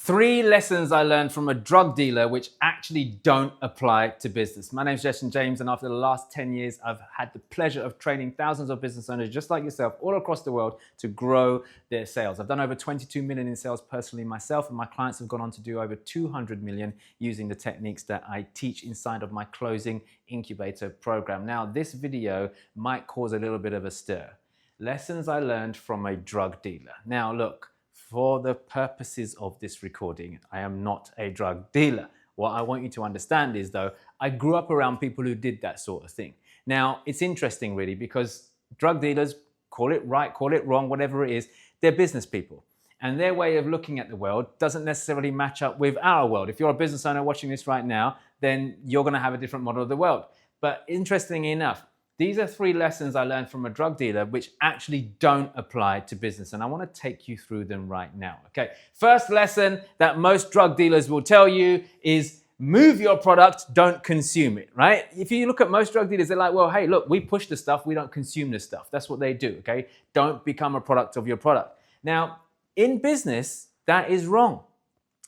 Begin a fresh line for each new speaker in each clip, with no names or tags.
3 lessons I learned from a drug dealer which actually don't apply to business. My name is Jessen James, and after the last 10 years, I've had the pleasure of training thousands of business owners just like yourself all across the world to grow their sales. I've done over 22 million in sales personally myself, and my clients have gone on to do over 200 million using the techniques that I teach inside of my Closing Incubator program. Now, this video might cause a little bit of a stir. Lessons I learned from a drug dealer. Now, look. For the purposes of this recording, I am not a drug dealer. What I want you to understand is, though, I grew up around people who did that sort of thing. Now, it's interesting, really, because drug dealers, call it right, call it wrong, whatever it is, they're business people. And their way of looking at the world doesn't necessarily match up with our world. If you're a business owner watching this right now, then you're going to have a different model of the world. But interestingly enough, these are 3 lessons I learned from a drug dealer which actually don't apply to business, and I want to take you through them right now. Okay, first lesson that most drug dealers will tell you is move your product, don't consume it, right? If you look at most drug dealers, they're like, well, hey, look, we push the stuff, we don't consume the stuff. That's what they do, okay? Don't become a product of your product. Now, in business, that is wrong.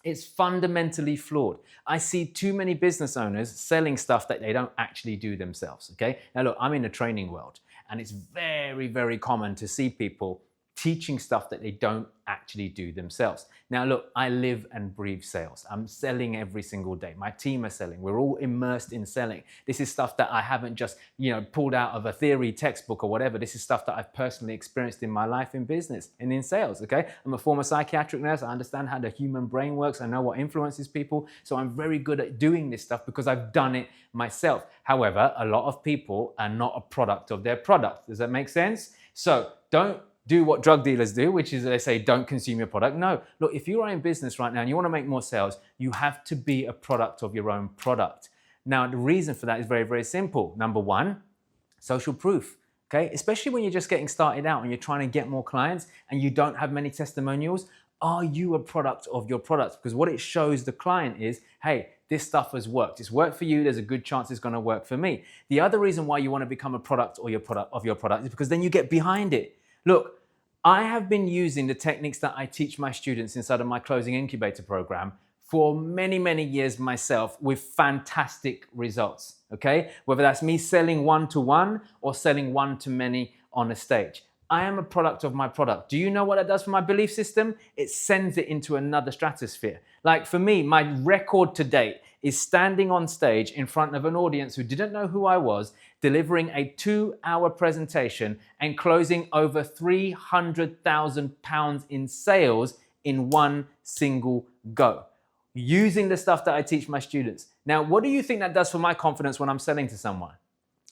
It's fundamentally flawed. I see too many business owners selling stuff that they don't actually do themselves, okay? Now look, I'm in the training world, and it's very, very common to see people teaching stuff that they don't actually do themselves. Now look, I live and breathe sales. I'm selling every single day. My team are selling. We're all immersed in selling. This is stuff that I haven't just, pulled out of a theory textbook or whatever. This is stuff that I've personally experienced in my life in business and in sales, okay? I'm a former psychiatric nurse. I understand how the human brain works. I know what influences people. So I'm very good at doing this stuff because I've done it myself. However, a lot of people are not a product of their product. Does that make sense? So don't do what drug dealers do, which is they say, don't consume your product. No, look, if you are in business right now and you want to make more sales, you have to be a product of your own product. Now, the reason for that is very, very simple. Number 1, social proof. Okay, especially when you're just getting started out and you're trying to get more clients and you don't have many testimonials. Are you a product of your product? Because what it shows the client is, hey, this stuff has worked. It's worked for you. There's a good chance it's going to work for me. The other reason why you want to become a product or your product of your product is because then you get behind it. Look, I have been using the techniques that I teach my students inside of my Closing Incubator program for many, many years myself with fantastic results, okay? Whether that's me selling one-to-one or selling one-to-many on a stage. I am a product of my product. Do you know what that does for my belief system? It sends it into another stratosphere. Like for me, my record to date is standing on stage in front of an audience who didn't know who I was, delivering a 2-hour presentation and closing over £300,000 in sales in one single go, using the stuff that I teach my students. Now, what do you think that does for my confidence when I'm selling to someone?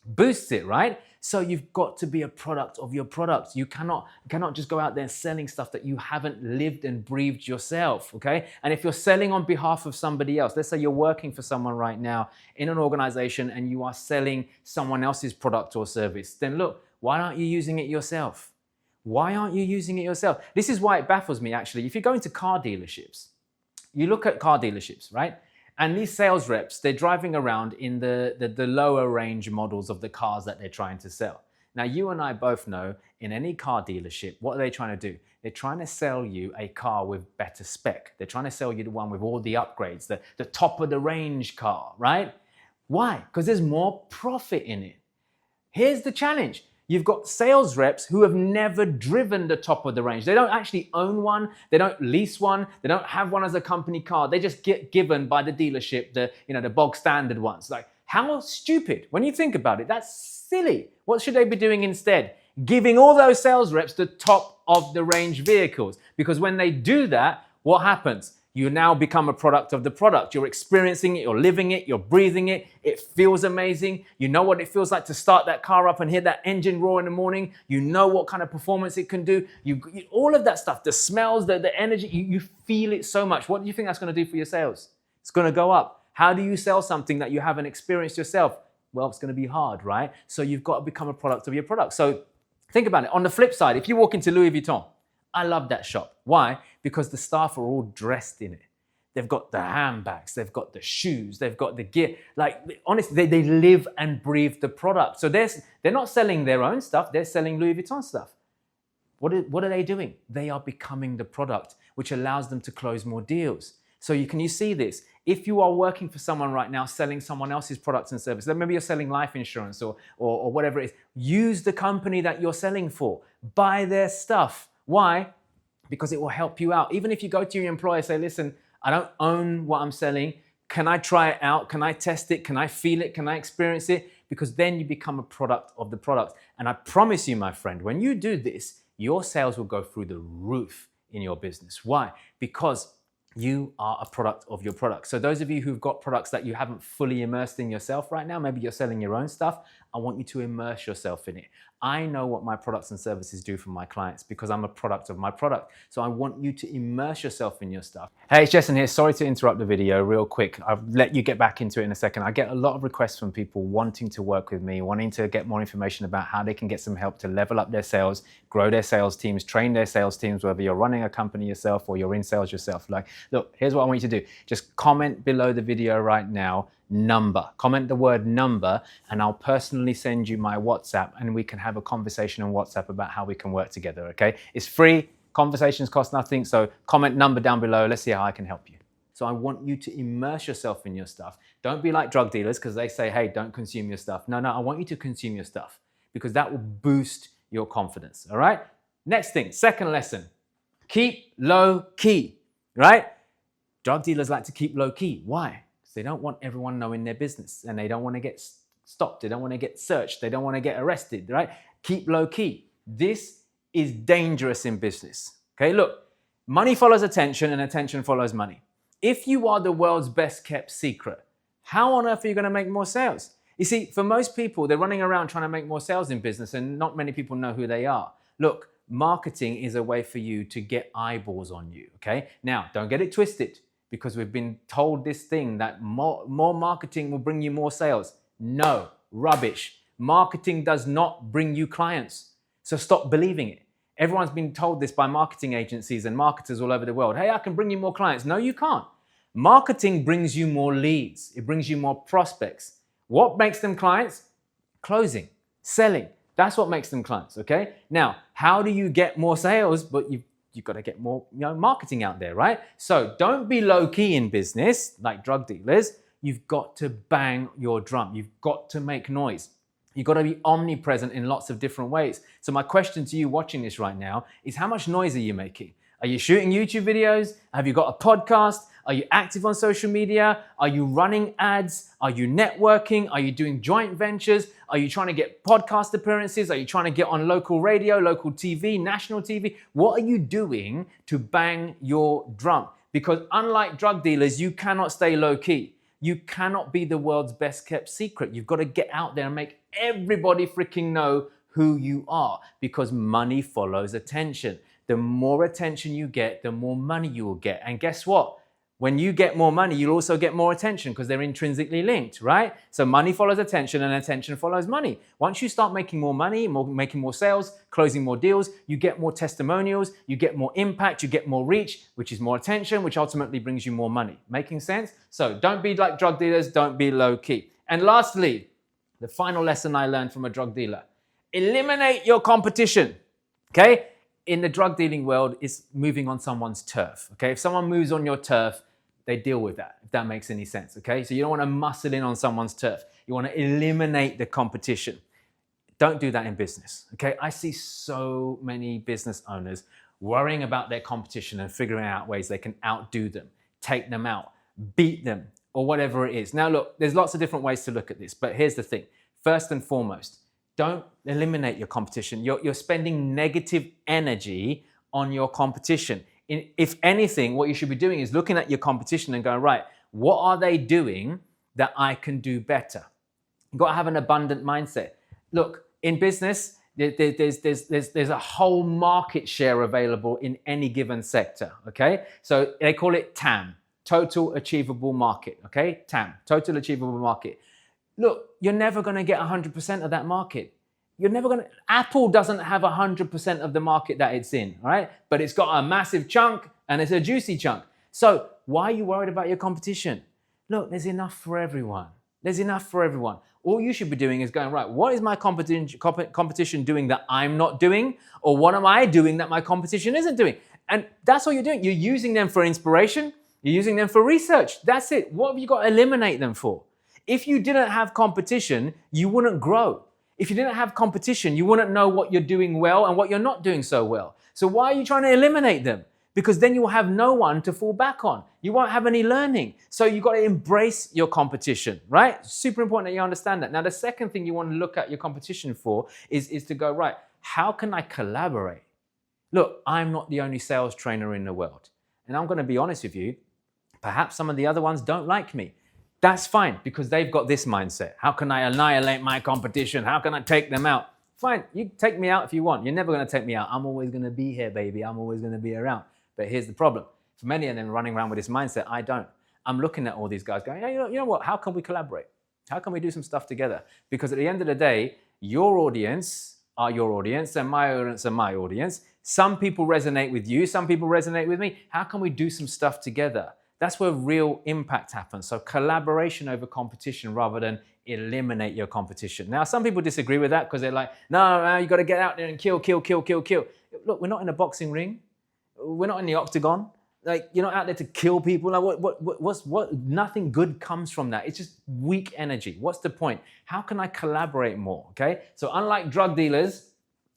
Boosts it, right? So you've got to be a product of your product. You cannot just go out there selling stuff that you haven't lived and breathed yourself, okay? And if you're selling on behalf of somebody else, let's say you're working for someone right now in an organization and you are selling someone else's product or service, then look, why aren't you using it yourself? Why aren't you using it yourself? This is why it baffles me, actually. If you go into car dealerships, you look at car dealerships, right? And these sales reps, they're driving around in the lower range models of the cars that they're trying to sell. Now, you and I both know in any car dealership, what are they trying to do? They're trying to sell you a car with better spec. They're trying to sell you the one with all the upgrades, the top of the range car, right? Why? Because there's more profit in it. Here's the challenge. You've got sales reps who have never driven the top of the range. They don't actually own one. They don't lease one. They don't have one as a company car. They just get given by the dealership the bog standard ones. Like, how stupid. When you think about it, that's silly. What should they be doing instead? Giving all those sales reps the top of the range vehicles. Because when they do that, what happens? You now become a product of the product. You're experiencing it, you're living it, you're breathing it. It feels amazing. You know what it feels like to start that car up and hear that engine roar in the morning. You know what kind of performance it can do. All of that stuff, the smells, the energy, you feel it so much. What do you think that's going to do for your sales? It's going to go up. How do you sell something that you haven't experienced yourself? Well, it's going to be hard, right? So you've got to become a product of your product. So think about it. On the flip side, if you walk into Louis Vuitton, I love that shop. Why? Because the staff are all dressed in it. They've got the handbags, they've got the shoes, they've got the gear. Like, honestly, they live and breathe the product. So they're not selling their own stuff, they're selling Louis Vuitton stuff. What are they doing? They are becoming the product, which allows them to close more deals. So you see this? If you are working for someone right now, selling someone else's products and services, maybe you're selling life insurance or whatever it is, use the company that you're selling for. Buy their stuff. Why? Because it will help you out. Even if you go to your employer and say, listen, I don't own what I'm selling. Can I try it out? Can I test it? Can I feel it? Can I experience it? Because then you become a product of the product. And I promise you, my friend, when you do this, your sales will go through the roof in your business. Why? Because you are a product of your product. So those of you who've got products that you haven't fully immersed in yourself right now, maybe you're selling your own stuff, I want you to immerse yourself in it. I know what my products and services do for my clients because I'm a product of my product. So I want you to immerse yourself in your stuff. Hey, it's Jessen here. Sorry to interrupt the video real quick. I'll let you get back into it in a second. I get a lot of requests from people wanting to work with me, wanting to get more information about how they can get some help to level up their sales, grow their sales teams, train their sales teams, whether you're running a company yourself or you're in sales yourself. Like, look, here's what I want you to do. Just comment below the video right now, number. Comment the word number and I'll personally send you my WhatsApp and we can have a conversation on WhatsApp about how we can work together, okay? It's free, conversations cost nothing, so comment number down below. Let's see how I can help you. So I want you to immerse yourself in your stuff. Don't be like drug dealers because they say, hey, don't consume your stuff. No, I want you to consume your stuff because that will boost your confidence, all right? Next thing, second lesson, keep low key, right? Drug dealers like to keep low key. Why? They don't want everyone knowing their business and they don't want to get stopped. They don't want to get searched. They don't want to get arrested, right? Keep low key. This is dangerous in business. Okay, look, money follows attention and attention follows money. If you are the world's best kept secret, how on earth are you going to make more sales? You see, for most people, they're running around trying to make more sales in business and not many people know who they are. Look, marketing is a way for you to get eyeballs on you, okay? Now, don't get it twisted. Because we've been told this thing that more marketing will bring you more sales. No, rubbish. Marketing does not bring you clients. So stop believing it. Everyone's been told this by marketing agencies and marketers all over the world. Hey, I can bring you more clients. No, you can't. Marketing brings you more leads. It brings you more prospects. What makes them clients? Closing, selling. That's what makes them clients, okay? Now, how do you get more sales? But you've got to get more marketing out there, right? So don't be low key in business like drug dealers. You've got to bang your drum. You've got to make noise. You've got to be omnipresent in lots of different ways. So my question to you watching this right now is how much noise are you making? Are you shooting YouTube videos? Have you got a podcast? Are you active on social media? Are you running ads? Are you networking? Are you doing joint ventures? Are you trying to get podcast appearances? Are you trying to get on local radio, local TV, national TV? What are you doing to bang your drum? Because unlike drug dealers, you cannot stay low key. You cannot be the world's best kept secret. You've got to get out there and make everybody freaking know who you are because money follows attention. The more attention you get, the more money you will get. And guess what? When you get more money, you'll also get more attention because they're intrinsically linked, right? So money follows attention and attention follows money. Once you start making more money, making more sales, closing more deals, you get more testimonials, you get more impact, you get more reach, which is more attention, which ultimately brings you more money. Making sense? So don't be like drug dealers, don't be low key. And lastly, the final lesson I learned from a drug dealer, eliminate your competition, okay? In the drug dealing world, it's moving on someone's turf, okay? If someone moves on your turf, they deal with that, if that makes any sense, okay? So you don't want to muscle in on someone's turf. You want to eliminate the competition. Don't do that in business, okay? I see so many business owners worrying about their competition and figuring out ways they can outdo them, take them out, beat them, or whatever it is. Now, look, there's lots of different ways to look at this, but here's the thing. First and foremost, don't eliminate your competition. You're spending negative energy on your competition. If anything, what you should be doing is looking at your competition and going, right, what are they doing that I can do better? You've got to have an abundant mindset. Look, in business, there's a whole market share available in any given sector, okay? So they call it TAM, Total Achievable Market, okay? TAM, Total Achievable Market. Look, you're never going to get 100% of that market. Apple doesn't have 100% of the market that it's in, all right? But it's got a massive chunk and it's a juicy chunk. So why are you worried about your competition? Look, there's enough for everyone. There's enough for everyone. All you should be doing is going, right, what is my competition doing that I'm not doing? Or what am I doing that my competition isn't doing? And that's all you're doing. You're using them for inspiration. You're using them for research. That's it. What have you got to eliminate them for? If you didn't have competition, you wouldn't grow. If you didn't have competition, you wouldn't know what you're doing well and what you're not doing so well. So why are you trying to eliminate them? Because then you'll have no one to fall back on. You won't have any learning. So you've got to embrace your competition, right? Super important that you understand that. Now, the second thing you want to look at your competition for is to go, right, how can I collaborate? Look, I'm not the only sales trainer in the world. And I'm going to be honest with you, perhaps some of the other ones don't like me. That's fine, because they've got this mindset. How can I annihilate my competition? How can I take them out? Fine, you take me out if you want. You're never going to take me out. I'm always going to be here, baby. I'm always going to be around. But here's the problem. For many of them running around with this mindset, I don't. I'm looking at all these guys going, hey, you know what? How can we collaborate? How can we do some stuff together? Because at the end of the day, your audience are your audience and my audience are my audience. Some people resonate with you. Some people resonate with me. How can we do some stuff together? That's where real impact happens. So collaboration over competition rather than eliminate your competition. Now, some people disagree with that because they're like, no, you got to get out there and kill. Look, we're not in a boxing ring. We're not in the octagon. Like, you're not out there to kill people. Like, nothing good comes from that. It's just weak energy. What's the point? How can I collaborate more? Okay. So unlike drug dealers,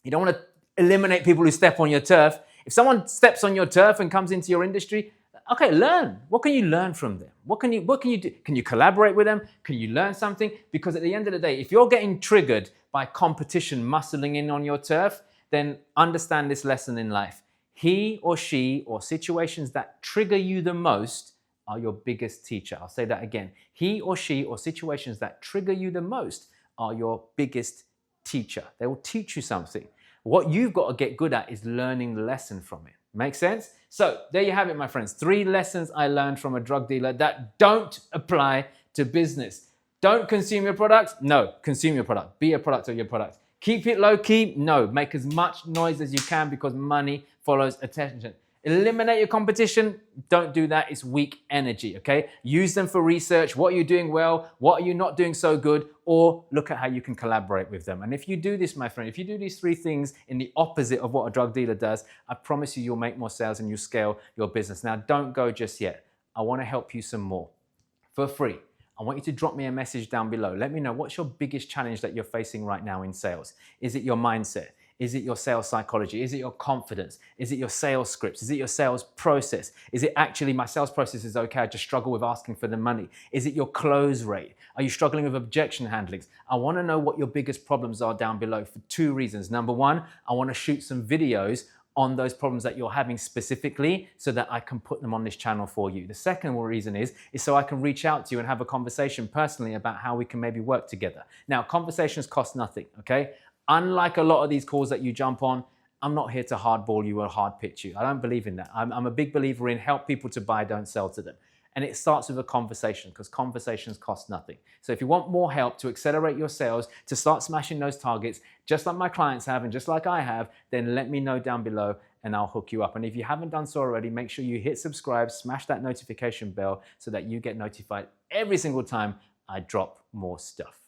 you don't want to eliminate people who step on your turf. If someone steps on your turf and comes into your industry, okay, learn. What can you learn from them? What can you do? Can you collaborate with them? Can you learn something? Because at the end of the day, if you're getting triggered by competition muscling in on your turf, then understand this lesson in life. He or she or situations that trigger you the most are your biggest teacher. I'll say that again. He or she or situations that trigger you the most are your biggest teacher. They will teach you something. What you've got to get good at is learning the lesson from it. Make sense? So there you have it, my friends. 3 lessons I learned from a drug dealer that don't apply to business. Don't consume your product? No, consume your product. Be a product of your product. Keep it low key? No, make as much noise as you can because money follows attention. Eliminate your competition? Don't do that. It's weak energy, okay? Use them for research. What are you doing well? What are you not doing so good? Or look at how you can collaborate with them. And if you do this, my friend, if you do these 3 things in the opposite of what a drug dealer does, I promise you, you'll make more sales and you'll scale your business. Now, don't go just yet. I want to help you some more for free. I want you to drop me a message down below. Let me know, what's your biggest challenge that you're facing right now in sales? Is it your mindset? Is it your sales psychology? Is it your confidence? Is it your sales scripts? Is it your sales process? Is it actually my sales process is okay, I just struggle with asking for the money? Is it your close rate? Are you struggling with objection handlings? I want to know what your biggest problems are down below for 2 reasons. Number 1, I want to shoot some videos on those problems that you're having specifically so that I can put them on this channel for you. The second reason is so I can reach out to you and have a conversation personally about how we can maybe work together. Now, conversations cost nothing, okay? Unlike a lot of these calls that you jump on, I'm not here to hardball you or hard pitch you. I don't believe in that. I'm a big believer in help people to buy, don't sell to them. And it starts with a conversation because conversations cost nothing. So if you want more help to accelerate your sales, to start smashing those targets, just like my clients have and just like I have, then let me know down below and I'll hook you up. And if you haven't done so already, make sure you hit subscribe, smash that notification bell so that you get notified every single time I drop more stuff.